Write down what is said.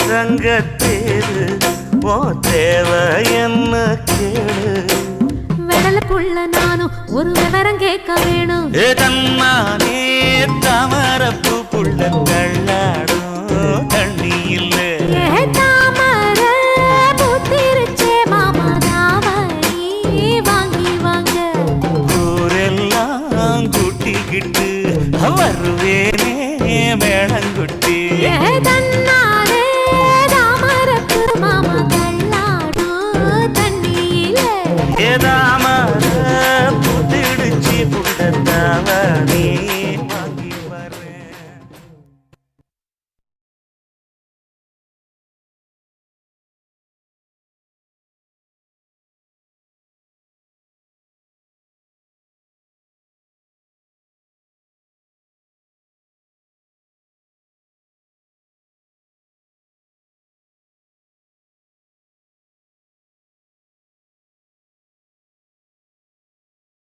தங்கத்தேரு ஓ தேவை என்ன கேளு வெடல புள்ள நானும் ஒரு விவரம் கேட்க வேணும் தன்னானே தாமரப்பு புள்ள தள்ளாடும்